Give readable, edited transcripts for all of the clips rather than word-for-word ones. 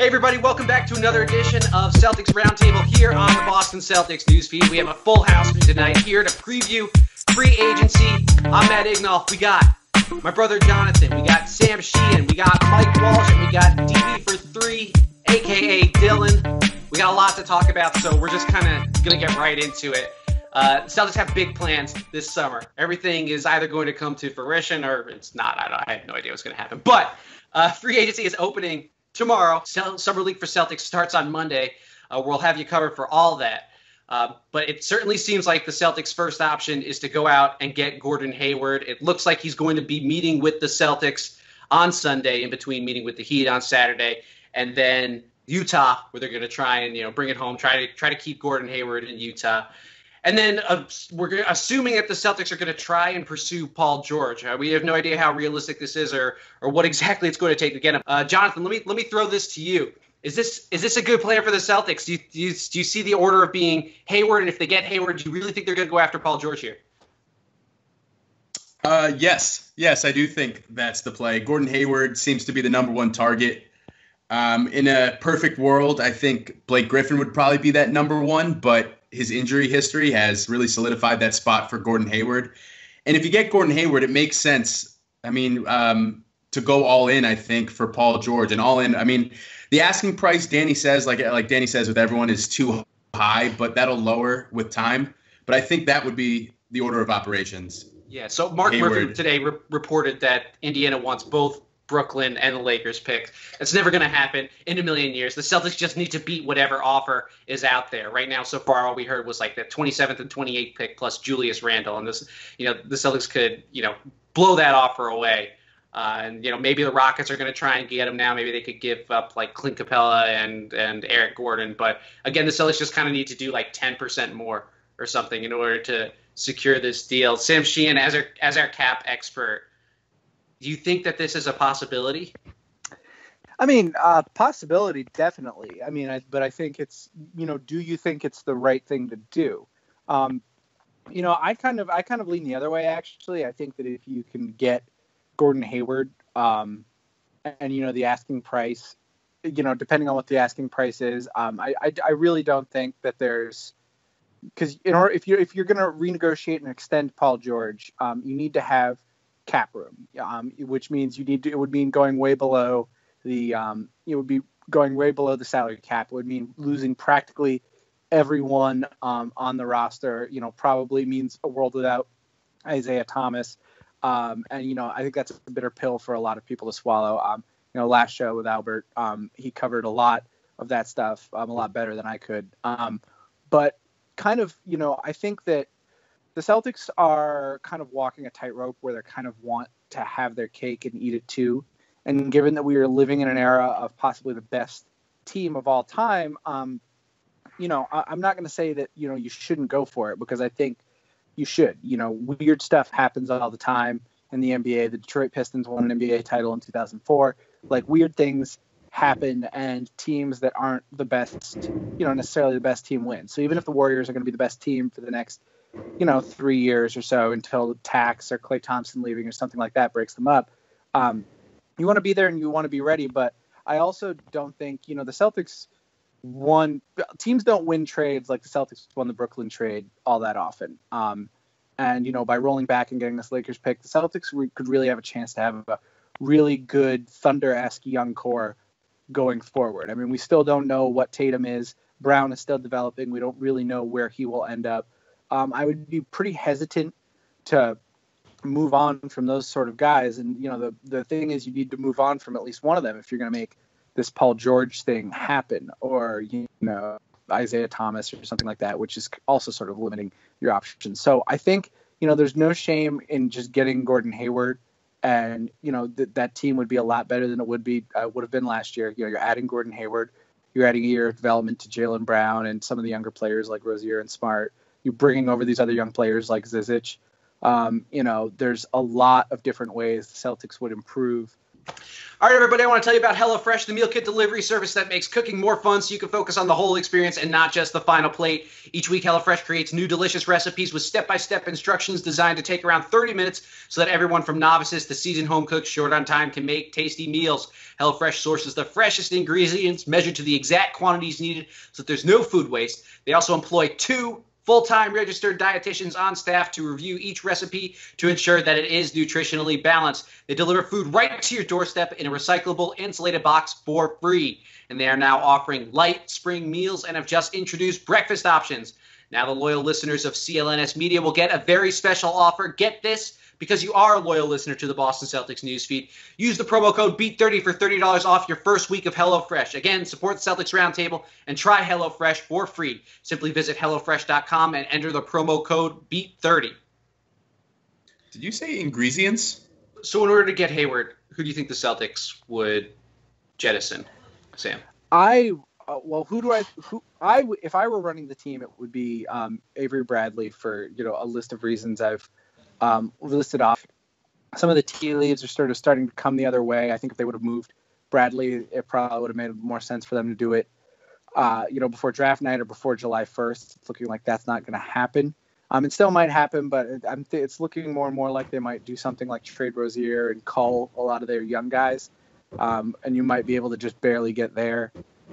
Hey everybody, welcome back to another edition of Celtics Roundtable here on the Boston Celtics newsfeed. We have a full house tonight here to preview free agency. I'm Jon Ignal. We got my brother Jonathan, we got Sam Sheehan, we got Mike Walsh, and we got DB for 3, aka Dylan. We got a lot to talk about, so we're just kind of going to get right into it. The Celtics have big plans this summer. Everything is either going to come to fruition or it's not. I have no idea what's going to happen. But free agency is opening tomorrow. Summer League for Celtics starts on Monday. We'll have you covered for all that. But it certainly seems like the Celtics' first option is to go out and get Gordon Hayward. It looks like he's going to be meeting with the Celtics on Sunday, in between meeting with the Heat on Saturday, and then Utah, where they're going to try and bring it home, try to keep Gordon Hayward in Utah. And then we're assuming that the Celtics are going to try and pursue Paul George. We have no idea how realistic this is or what exactly it's going to take to get him. Jonathan, let me throw this to you. Is this a good plan for the Celtics? Do you see the order of being Hayward? And if they get Hayward, do you really think they're going to go after Paul George here? Yes, I do think that's the play. Gordon Hayward seems to be the number one target. In a perfect world, I think Blake Griffin would probably be that number one, but his injury history has really solidified that spot for Gordon Hayward. And if you get Gordon Hayward, it makes sense, to go all in, I think, for Paul George. And all in, the asking price, Danny says, like Danny says with everyone, is too high, but that'll lower with time. But I think that would be the order of operations. Yeah, so Mark Murphy today reported that Indiana wants both Brooklyn and the Lakers pick. It's never going to happen in a million years. The Celtics just need to beat whatever offer is out there. Right now, so far, all we heard was like the 27th and 28th pick plus Julius Randle. And this, the Celtics could, blow that offer away. And maybe the Rockets are going to try and get him now. Maybe they could give up like Clint Capella and Eric Gordon. But again, the Celtics just kind of need to do like 10% more or something in order to secure this deal. Sam Sheehan, as our cap expert, do you think that this is a possibility? Possibility, definitely. But I think it's, do you think it's the right thing to do? I kind of lean the other way, actually. I think that if you can get Gordon Hayward, and the asking price, depending on what the asking price is, I really don't think that there's, because if you're going to renegotiate and extend Paul George, you need to have cap room, which means it would mean going way below the salary cap. It would mean losing practically everyone on the roster. Probably means a world without Isaiah Thomas. I think that's a bitter pill for a lot of people to swallow. Last show with Albert, he covered a lot of that stuff a lot better than I could. But kind of, I think that the Celtics are kind of walking a tightrope where they kind of want to have their cake and eat it too. And given that we are living in an era of possibly the best team of all time, I'm not going to say that, you shouldn't go for it, because I think you should. Weird stuff happens all the time in the NBA. The Detroit Pistons won an NBA title in 2004. Like, weird things happen, and teams that aren't the best, necessarily the best team win. So even if the Warriors are going to be the best team for the next 3 years or so, until tax or Klay Thompson leaving or something like that breaks them up, you want to be there and you want to be ready. But I also don't think, the Celtics teams don't win trades like the Celtics won the Brooklyn trade all that often. And by rolling back and getting this Lakers pick, the Celtics could really have a chance to have a really good Thunder-esque young core going forward. We still don't know what Tatum is. Brown is still developing. We don't really know where he will end up. I would be pretty hesitant to move on from those sort of guys. And, the thing is, you need to move on from at least one of them if you're going to make this Paul George thing happen, or, Isaiah Thomas or something like that, which is also sort of limiting your options. So I think, there's no shame in just getting Gordon Hayward, and, that team would be a lot better than it would have been last year. You're adding Gordon Hayward, you're adding a year of development to Jaylen Brown and some of the younger players like Rozier and Smart. You're bringing over these other young players like Zizic. There's a lot of different ways the Celtics would improve All right, everybody, I want to tell you about HelloFresh, the meal kit delivery service that makes cooking more fun so you can focus on the whole experience and not just the final plate. Each week, HelloFresh creates new delicious recipes with step-by-step instructions designed to take around 30 minutes so that everyone from novices to seasoned home cooks short on time can make tasty meals. HelloFresh sources the freshest ingredients measured to the exact quantities needed so that there's no food waste. They also employ 2 full-time registered dietitians on staff to review each recipe to ensure that it is nutritionally balanced. They deliver food right to your doorstep in a recyclable, insulated box for free. And they are now offering light spring meals and have just introduced breakfast options. Now the loyal listeners of CLNS Media will get a very special offer. Get this, because you are a loyal listener to the Boston Celtics newsfeed. Use the promo code BEAT30 for $30 off your first week of HelloFresh. Again, support the Celtics Roundtable and try HelloFresh for free. Simply visit HelloFresh.com and enter the promo code BEAT30. Did you say ingredients? So in order to get Hayward, who do you think the Celtics would jettison, Sam? If I were running the team, it would be Avery Bradley for a list of reasons I've listed off. Some of the tea leaves are starting to come the other way. I think if they would have moved Bradley, it probably would have made more sense for them to do it, before draft night or before July 1st. It's looking like that's not going to happen. It still might happen, but it's looking more and more like they might do something like trade Rozier and cull a lot of their young guys, and you might be able to just barely get there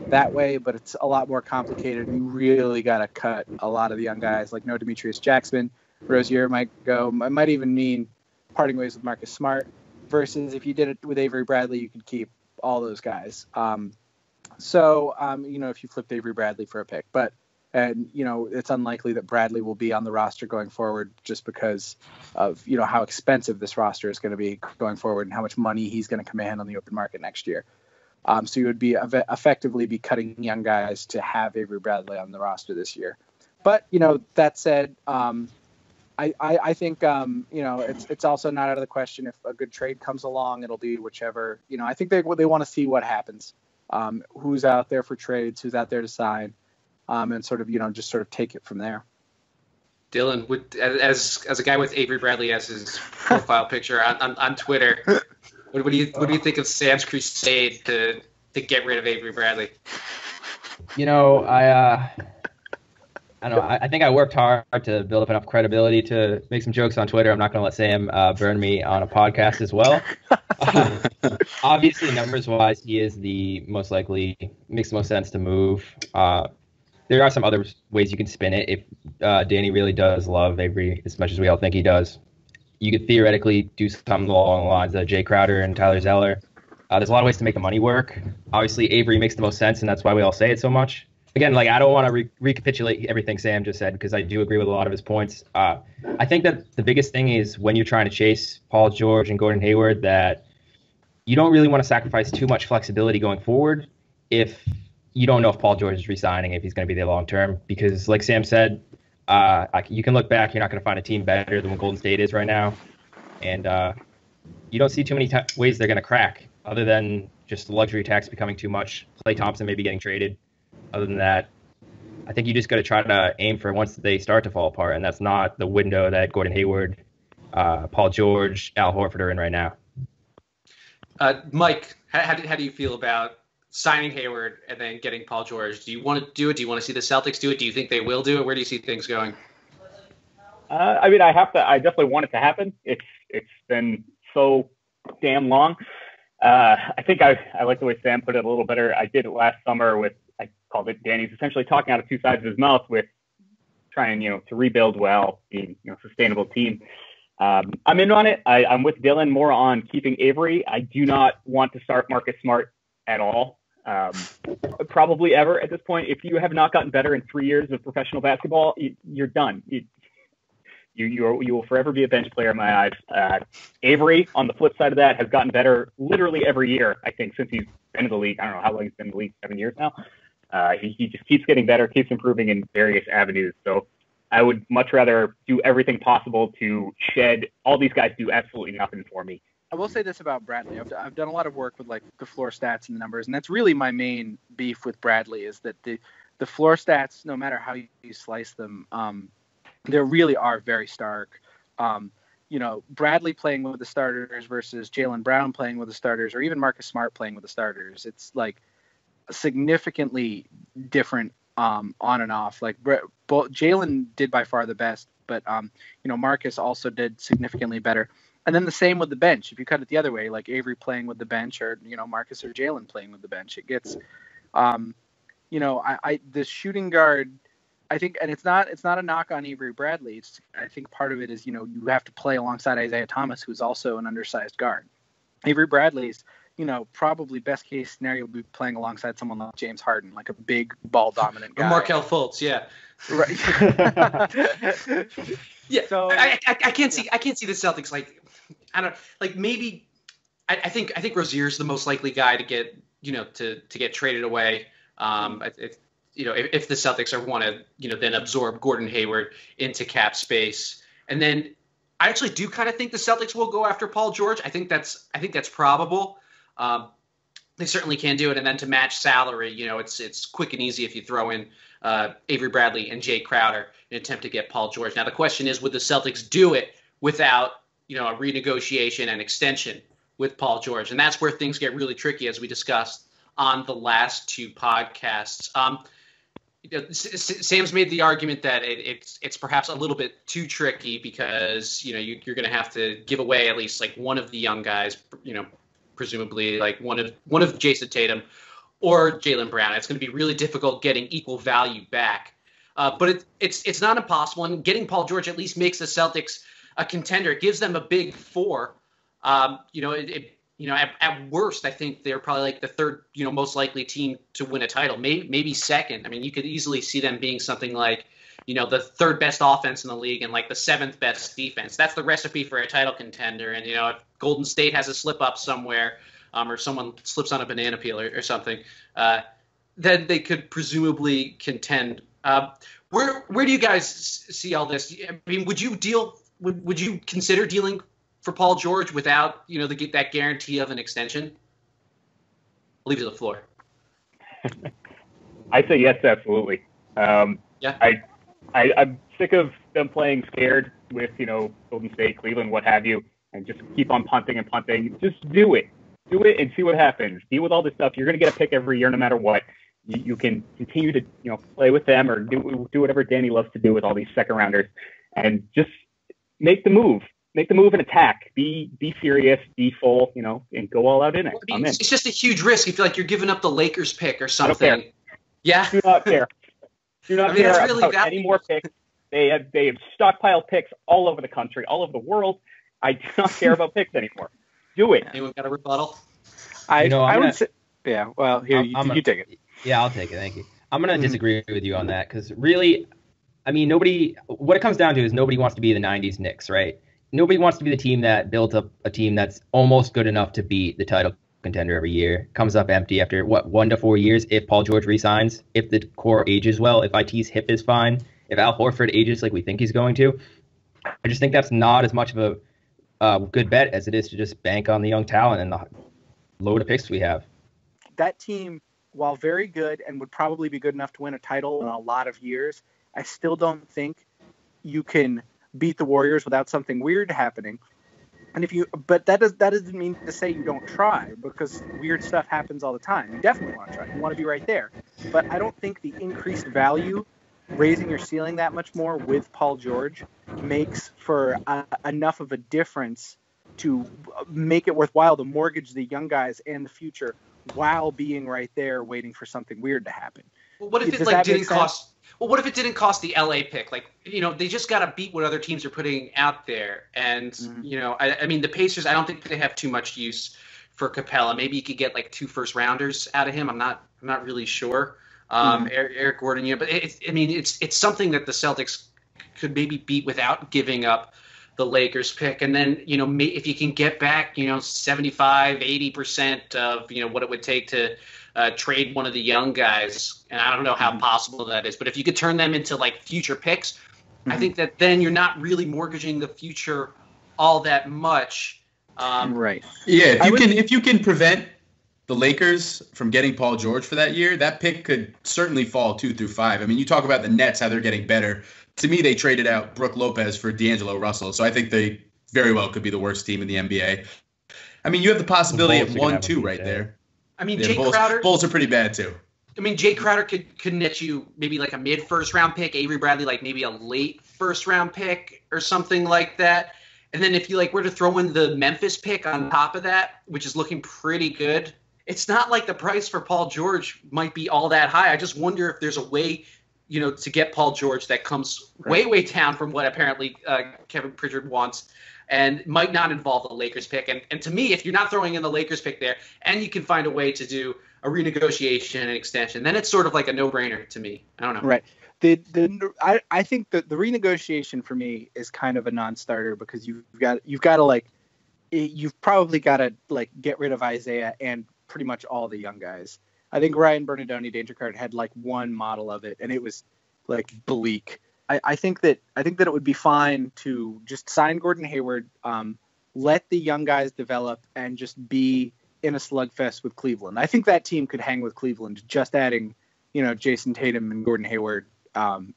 that way. But it's a lot more complicated. You really got to cut a lot of the young guys, like no Demetrius Jackson. Rozier might go. It might even mean parting ways with Marcus Smart. Versus if you did it with Avery Bradley, you could keep all those guys. If you flipped Avery Bradley for a pick, it's unlikely that Bradley will be on the roster going forward just because of how expensive this roster is going to be going forward and how much money he's going to command on the open market next year. So you would be effectively be cutting young guys to have Avery Bradley on the roster this year. But that said, I think it's also not out of the question if a good trade comes along, it'll be whichever. I think they want to see what happens, who's out there for trades, who's out there to sign, and just take it from there. Dylan, as a guy with Avery Bradley as his profile picture on Twitter, what do you think of Sam's crusade to get rid of Avery Bradley? I don't know. I think I worked hard to build up enough credibility to make some jokes on Twitter. I'm not going to let Sam burn me on a podcast as well. Obviously, numbers-wise, he is the most likely, makes the most sense to move. There are some other ways you can spin it. If Danny really does love Avery as much as we all think he does, you could theoretically do something along the lines of Jay Crowder and Tyler Zeller. There's a lot of ways to make the money work. Obviously, Avery makes the most sense, and that's why we all say it so much. Again, I don't want to recapitulate everything Sam just said because I do agree with a lot of his points. I think that the biggest thing is when you're trying to chase Paul George and Gordon Hayward that you don't really want to sacrifice too much flexibility going forward if you don't know if Paul George is re-signing, if he's going to be there long term. Because like Sam said, you can look back, you're not going to find a team better than what Golden State is right now. And you don't see too many ways they're going to crack other than just the luxury tax becoming too much, Klay Thompson maybe getting traded. Other than that, I think you just got to try to aim for once they start to fall apart, and that's not the window that Gordon Hayward, Paul George, Al Horford are in right now. Mike, how do you feel about signing Hayward and then getting Paul George? Do you want to do it? Do you want to see the Celtics do it? Do you think they will do it? Where do you see things going? I definitely want it to happen. It's been so damn long. I think I like the way Sam put it a little better. I did it last summer I called it Danny's essentially talking out of two sides of his mouth with trying, to rebuild well, being, sustainable team. I'm in on it. I'm with Dylan more on keeping Avery. I do not want to start Marcus Smart at all. Probably ever at this point. If you have not gotten better in 3 years of professional basketball, you're done. You will forever be a bench player in my eyes. Avery, on the flip side of that, has gotten better literally every year, I think, since he's been in the league. I don't know how long he's been in the league, 7 years now. He just keeps getting better, keeps improving in various avenues. So I would much rather do everything possible to shed. All these guys do absolutely nothing for me. I will say this about Bradley. I've done a lot of work with the floor stats and the numbers, and that's really my main beef with Bradley is that the floor stats, no matter how you slice them, they really are very stark. Bradley playing with the starters versus Jaylen Brown playing with the starters, or even Marcus Smart playing with the starters. It's like significantly different on and off. Like Jaylen did by far the best, but Marcus also did significantly better. And then the same with the bench. If you cut it the other way, like Avery playing with the bench, or Marcus or Jaylen playing with the bench, it gets, the shooting guard. I think, and it's not a knock on Avery Bradley. I think part of it is you have to play alongside Isaiah Thomas, who's also an undersized guard. Avery Bradley's probably best case scenario would be playing alongside someone like James Harden, like a big ball dominant guy. Or Markelle Fultz, yeah. Right. Yeah. So I can't see the Celtics maybe I think Rozier's the most likely guy to get to get traded away. If the Celtics want to then absorb Gordon Hayward into cap space, and then I actually do kind of think the Celtics will go after Paul George. I think that's probable. They certainly can do it, and then to match salary, it's quick and easy if you throw in Avery Bradley and Jay Crowder in an attempt to get Paul George. Now the question is, would the Celtics do it without a renegotiation and extension with Paul George? And that's where things get really tricky, as we discussed on the last two podcasts. Sam's made the argument that it's perhaps a little bit too tricky because you're going to have to give away at least like one of the young guys, presumably like one of Jason Tatum or Jaylen Brown. It's going to be really difficult getting equal value back, but it's not impossible. And getting Paul George at least makes the Celtics a contender. It gives them a big four. At worst, I think they're probably like the third, most likely team to win a title, maybe second. I mean, you could easily see them being something like, the third best offense in the league and like the seventh best defense. That's the recipe for a title contender. And, if Golden State has a slip up somewhere, or someone slips on a banana peel or something, then they could presumably contend. Where do you guys see all this? I mean, would you consider dealing for Paul George without, that guarantee of an extension? I'll leave it to the floor. I'd say yes, absolutely. Yeah. I'm sick of them playing scared with, Golden State, Cleveland, what have you, and just keep on punting and punting. Just do it. Do it and see what happens. Deal with all this stuff. You're going to get a pick every year no matter what. You can continue to, play with them or do whatever Danny loves to do with all these second rounders and just make the move. Make the move and attack. Be serious, be full, and go all out in it. It's just a huge risk. You feel like you're giving up the Lakers pick or something. Yeah. Do not care. Do not care about any more picks. They have stockpiled picks all over the country, all over the world. I do not care about picks anymore. Do it. Anyone got a rebuttal? I would say, yeah. Well, here you take it. Yeah, I'll take it. Thank you. I'm going to disagree with you on that because really, I mean, what it comes down to is nobody wants to be the 90s Knicks, right? Nobody wants to be the team that built up a team that's almost good enough to beat the title contender every year. Comes up empty after, 1 to 4 years if Paul George resigns, if the core ages well, if IT's hip is fine, if Al Horford ages like we think he's going to. I just think that's not as much of a good bet as it is to just bank on the young talent and the load of picks we have. That team, while very good and would probably be good enough to win a title in a lot of years, I still don't think you can beat the Warriors without something weird happening. And but that doesn't mean to say you don't try, because weird stuff happens all the time. You definitely want to try. You want to be right there. But I don't think the increased value, raising your ceiling that much more with Paul George, makes for enough of a difference to make it worthwhile to mortgage the young guys and the future while being right there waiting for something weird to happen. Well, what if it didn't cost? Well, what if it didn't cost the LA pick? Like, they just got to beat what other teams are putting out there. And, I mean, the Pacers, I don't think they have too much use for Capella. Maybe you could get like 2 first-rounders out of him. I'm not really sure. Eric Gordon, but it's something that the Celtics could maybe beat without giving up the Lakers pick. And then, if you can get back, 75, 80% of, what it would take to trade one of the young guys, and I don't know how possible that is, but if you could turn them into like future picks, I think that then you're not really mortgaging the future all that much. Right. Yeah, if you can prevent the Lakers from getting Paul George for that year, that pick could certainly fall 2 through 5. I mean, you talk about the Nets, how they're getting better. To me, they traded out Brook Lopez for D'Angelo Russell, so I think they very well could be the worst team in the NBA. I mean, you have the possibility of 1-2 right there. I mean, Yeah, Jay Crowder. Bulls are pretty bad too. I mean, Jay Crowder could net you maybe like a mid first round pick. Avery Bradley like maybe a late first round pick or something like that. And then if you like were to throw in the Memphis pick on top of that, which is looking pretty good, it's not like the price for Paul George might be all that high. I just wonder if there's a way, to get Paul George that comes way down from what apparently Kevin Pritchard wants. And might not involve the Lakers pick. And to me, if you're not throwing in the Lakers pick there, and you can find a way to do a renegotiation and extension, then it's sort of like a no-brainer to me. I don't know. Right. I think that the renegotiation for me is kind of a non-starter because you've probably got to like get rid of Isaiah and pretty much all the young guys. I think Ryan Bernardoni, Danger Card, had like one model of it, and it was like bleak. I think that it would be fine to just sign Gordon Hayward, let the young guys develop, and just be in a slugfest with Cleveland. I think that team could hang with Cleveland, just adding, Jason Tatum and Gordon Hayward, and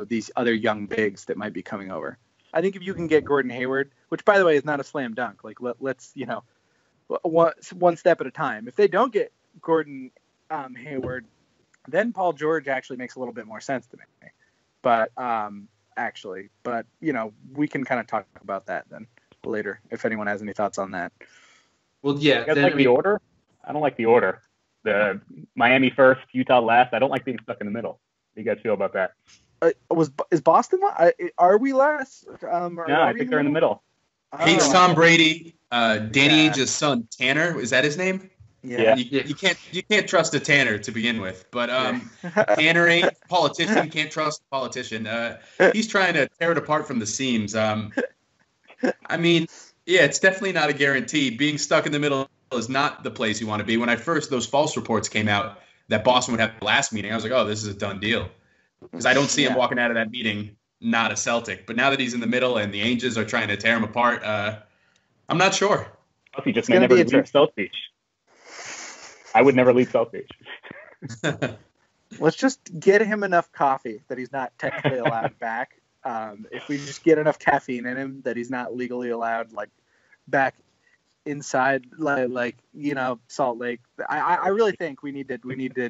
these other young bigs that might be coming over. I think if you can get Gordon Hayward, which by the way is not a slam dunk, like let's one step at a time. If they don't get Gordon Hayward, then Paul George actually makes a little bit more sense to me. But we can kind of talk about that then later if anyone has any thoughts on that. Well, yeah. You guys like the order? I don't like the order. The Miami first, Utah last. I don't like being stuck in the middle. How do you guys feel about that? Is Boston? Are we last? No, I think they're in the middle. Hates Tom Brady. Danny Ainge's son Tanner, is that his name? Yeah. You can't trust a Tanner to begin with, but Tanner ain't politician. Can't trust a politician. He's trying to tear it apart from the seams. I mean, yeah, it's definitely not a guarantee. Being stuck in the middle is not the place you want to be. When those false reports came out that Boston would have the last meeting, I was like, oh, this is a done deal, because I don't see him walking out of that meeting not a Celtic. But now that he's in the middle and the Angels are trying to tear him apart, I'm not sure. He just may never leave South Beach. I would never leave South Beach. Let's just get him enough coffee that he's not technically allowed back. If we just get enough caffeine in him that he's not legally allowed, like back inside, Salt Lake. I really think we need to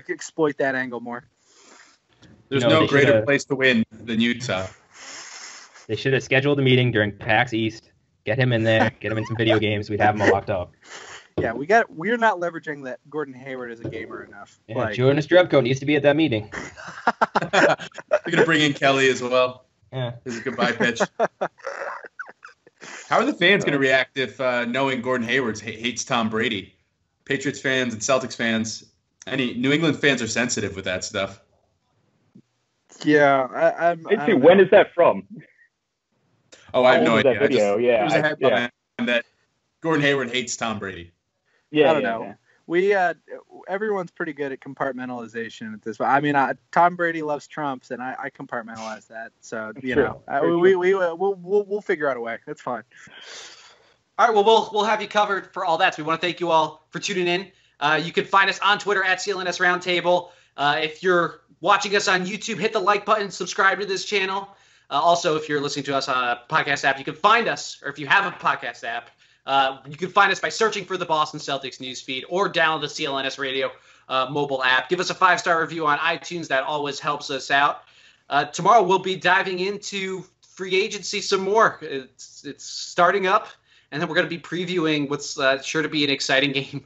exploit that angle more. There's no greater place to win than Utah. They should have scheduled a meeting during PAX East. Get him in there. Get him in some video games. We'd have him all locked up. Yeah, we're not leveraging that Gordon Hayward is a gamer enough. Yeah, Jordan Estrebko needs to be at that meeting. We're gonna bring in Kelly as well. Yeah, as a goodbye pitch. How are the fans gonna react if knowing Gordon Hayward hates Tom Brady? Patriots fans and Celtics fans, any New England fans are sensitive with that stuff. Yeah, when is that from? Oh, I have no idea. Video? There was a headline that Gordon Hayward hates Tom Brady. Yeah, I don't know. Yeah. Everyone's pretty good at compartmentalization at this point. I mean, Tom Brady loves Trumps, and I compartmentalize that. So we'll figure out a way. That's fine. All right. Well, we'll have you covered for all that. So we want to thank you all for tuning in. You can find us on Twitter at CLNS Roundtable. If you're watching us on YouTube, hit the like button, subscribe to this channel. Also, if you're listening to us on a podcast app, you can find us, or if you have a podcast app, you can find us by searching for the Boston Celtics newsfeed or download the CLNS Radio mobile app. Give us a 5-star review on iTunes. That always helps us out. Tomorrow we'll be diving into free agency some more. It's starting up, and then we're going to be previewing what's sure to be an exciting game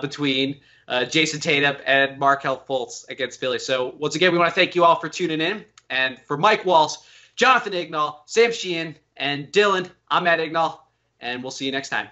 between Jason Tatum and Markelle Fultz against Philly. So once again, we want to thank you all for tuning in. And for Mike Walsh, Jonathan Ignal, Sam Sheehan, and Dylan, I'm Matt Ignal, and we'll see you next time.